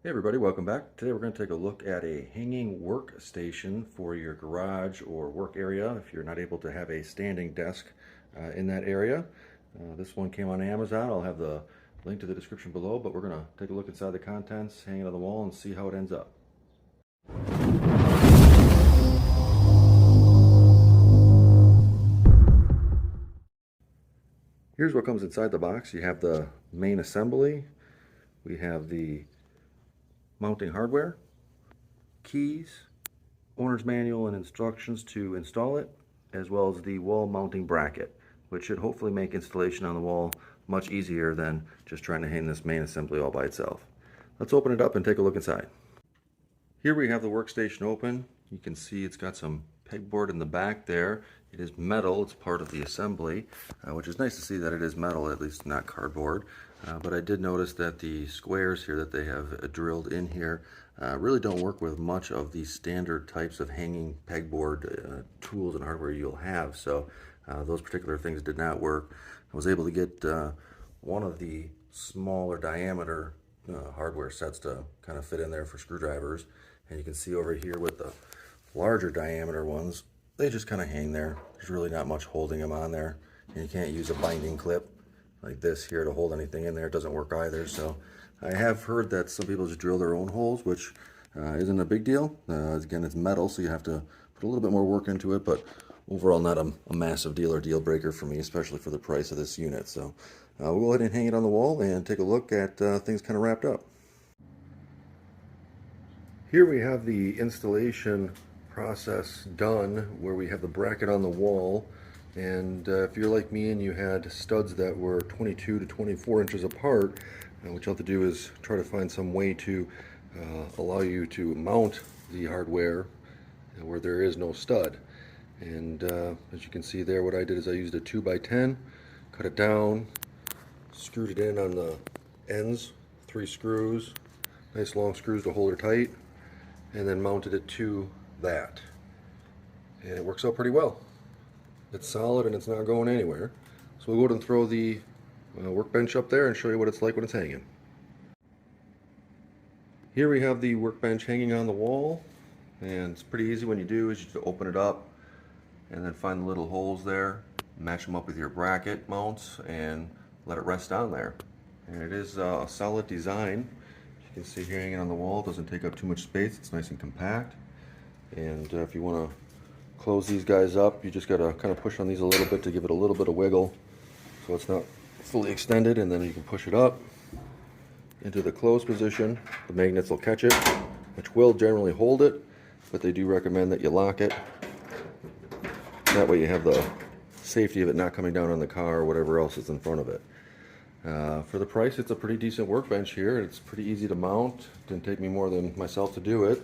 Hey everybody, welcome back. Today we're going to take a look at a hanging workstation for your garage or work area if you're not able to have a standing desk in that area. This one came on Amazon. I'll have the link to the description below, but we're going to take a look inside the contents, hang it on the wall, and see how it ends up. Here's what comes inside the box. You have the main assembly. We have the mounting hardware, keys, owner's manual and instructions to install it, as well as the wall mounting bracket, which should hopefully make installation on the wall much easier than just trying to hang this main assembly all by itself. Let's open it up and take a look inside. Here we have the workstation open. You can see it's got some pegboard in the back there. It is metal, it's part of the assembly, which is nice to see that it is metal, at least not cardboard. But I did notice that the squares here that they have drilled in here really don't work with much of the standard types of hanging pegboard tools and hardware you'll have. So those particular things did not work. I was able to get one of the smaller diameter hardware sets to kind of fit in there for screwdrivers. And you can see over here with the larger diameter ones, they just kind of hang there. There's really not much holding them on there. And you can't use a binding clip like this here to hold anything in there. It doesn't work either. So I have heard that some people just drill their own holes, which isn't a big deal. Again, it's metal, so you have to put a little bit more work into it, but overall not a massive deal or deal breaker for me, especially for the price of this unit. So we'll go ahead and hang it on the wall and take a look at things kind of wrapped up. Here we have the installation process done, where we have the bracket on the wall. And if you're like me and you had studs that were 22 to 24 inches apart, what you'll have to do is try to find some way to allow you to mount the hardware where there is no stud. And as you can see there, what I did is I used a 2x10, cut it down, screwed it in on the ends, 3 screws, nice long screws to hold her tight, and then mounted it to that. And it works out pretty well. It's solid and it's not going anywhere. So we'll go ahead and throw the workbench up there and show you what it's like when it's hanging. Here we have the workbench hanging on the wall, and it's pretty easy. When you do is you just open it up and then find the little holes there, match them up with your bracket mounts, and let it rest down there. And it is a solid design. You can see here hanging on the wall, it doesn't take up too much space. It's nice and compact. And if you want to close these guys up, you just got to kind of push on these a little bit to give it a little bit of wiggle so it's not fully extended, and then you can push it up into the closed position. The magnets will catch it, which will generally hold it, but they do recommend that you lock it. That way you have the safety of it not coming down on the car or whatever else is in front of it. For the price, it's a pretty decent workbench here. It's pretty easy to mount. Didn't take me more than myself to do it.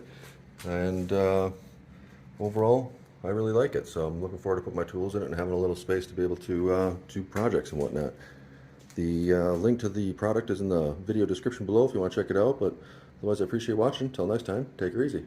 And overall, I really like it. So I'm looking forward to put my tools in it and having a little space to be able to do projects and whatnot. The link to the product is in the video description below if you want to check it out. But otherwise, I appreciate watching. Until next time, take her easy.